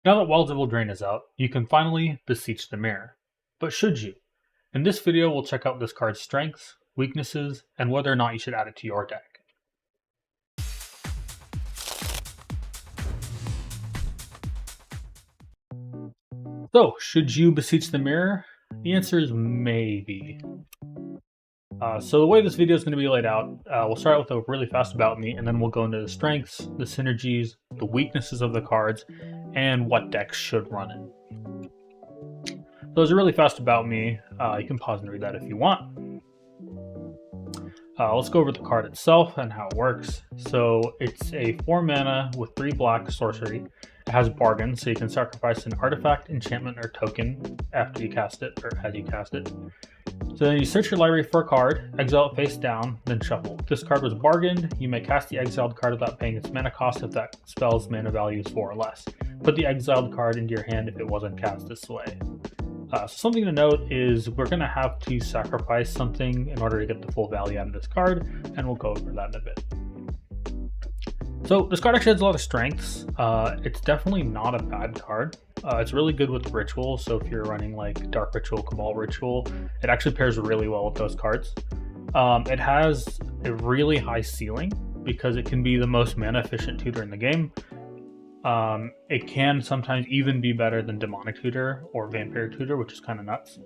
Now that Wilds of Eldraine is out, you can finally beseech the mirror. But should you? In this video, we'll check out this card's strengths, weaknesses, and whether or not you should add it to your deck. So, should you beseech the mirror? The answer is maybe. So the way this video is going to be laid out, we'll start out with a really fast about me, and then we'll go into the strengths, the synergies, the weaknesses of the cards, and what decks should run it. So it's a really fast about me. You can pause and read that if you want. Let's go over the card itself and how it works. So it's a 4 mana with 3 black sorcery. It has bargain, so you can sacrifice an artifact, enchantment, or token after you cast it, or as you cast it. So then you search your library for a card, exile it face down, then shuffle. If this card was bargained, you may cast the exiled card without paying its mana cost if that spell's mana value is 4 or less. Put the exiled card into your hand if it wasn't cast this way. So something to note is we're going to have to sacrifice something in order to get the full value out of this card, and we'll go over that in a bit. So this card actually has a lot of strengths. It's definitely not a bad card. It's really good with ritual, so if you're running like Dark Ritual, Cabal Ritual, it actually pairs really well with those cards. It has a really high ceiling because it can be the most mana efficient tutor in the game. It can sometimes even be better than Demonic Tutor or Vampire Tutor, which is kind of nuts.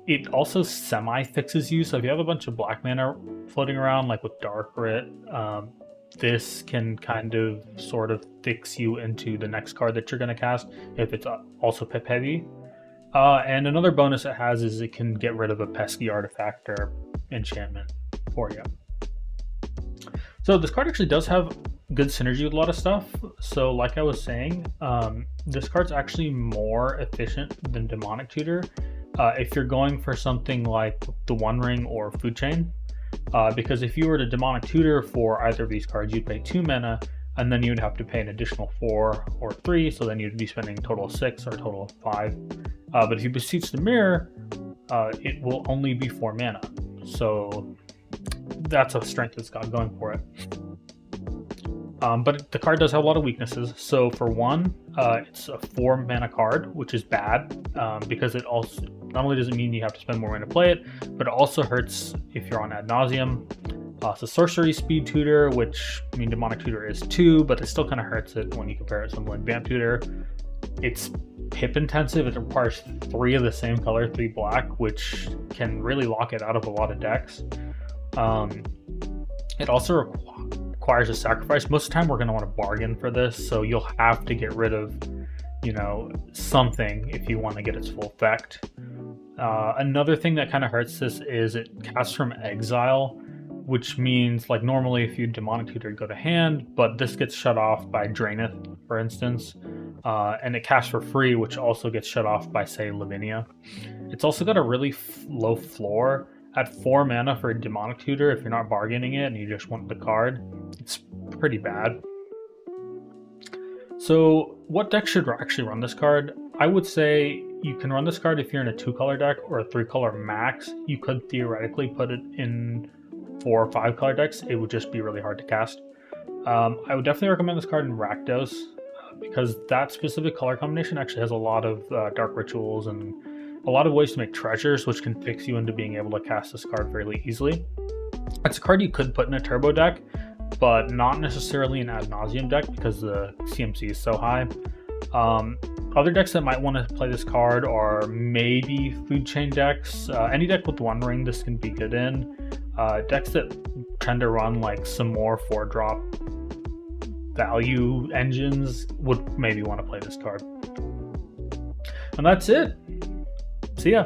It also semi-fixes you, so if you have a bunch of black mana floating around, like with Dark Writ, this can kind of sort of fix you into the next card that you're going to cast if it's also pip heavy. And another bonus it has is it can get rid of a pesky artifact or enchantment for you. So this card actually does have good synergy with a lot of stuff. So like I was saying, this card's actually more efficient than Demonic Tutor if you're going for something like the One Ring or Food Chain. Because if you were to Demonic Tutor for either of these cards, you'd pay 2 mana, and then you'd have to pay an additional 4 or 3, so then you'd be spending a total of 6 or a total of 5. But if you Beseech the Mirror, it will only be 4 mana. So that's a strength it's got going for it. But the card does have a lot of weaknesses. So for one, it's a 4 mana card, which is bad because it also not only does it mean you have to spend more mana to play it, but it also hurts if you're on Ad Nauseam. It's a sorcery speed tutor, which I mean Demonic Tutor is 2, but it still kind of hurts it when you compare it to something like Vamp Tutor. It's pip intensive. It requires 3 of the same color, 3 black, which can really lock it out of a lot of decks. It also requires a sacrifice. Most of the time we're going to want to bargain for this, so you'll have to get rid of, something if you want to get its full effect. Another thing that kind of hurts this is it casts from exile, which means like normally if you Demonic Tutor go to hand, but this gets shut off by Draenith, for instance, and it casts for free, which also gets shut off by, say, Lavinia. It's also got a really low floor. At 4 mana for a Demonic Tutor, if you're not bargaining it and you just want the card, it's pretty bad. So what deck should actually run this card? I would say you can run this card if you're in a 2-color deck or a 3-color max. You could theoretically put it in 4 or 5-color decks. It would just be really hard to cast. I would definitely recommend this card in Rakdos because that specific color combination actually has a lot of Dark Rituals and a lot of ways to make treasures, which can fix you into being able to cast this card fairly easily. It's a card you could put in a turbo deck, but not necessarily an Ad Nauseam deck because the CMC is so high. Other decks that might want to play this card are maybe Food Chain decks. Any deck with One Ring this can be good in. Decks that tend to run like some more 4-drop value engines would maybe want to play this card. And that's it. See ya.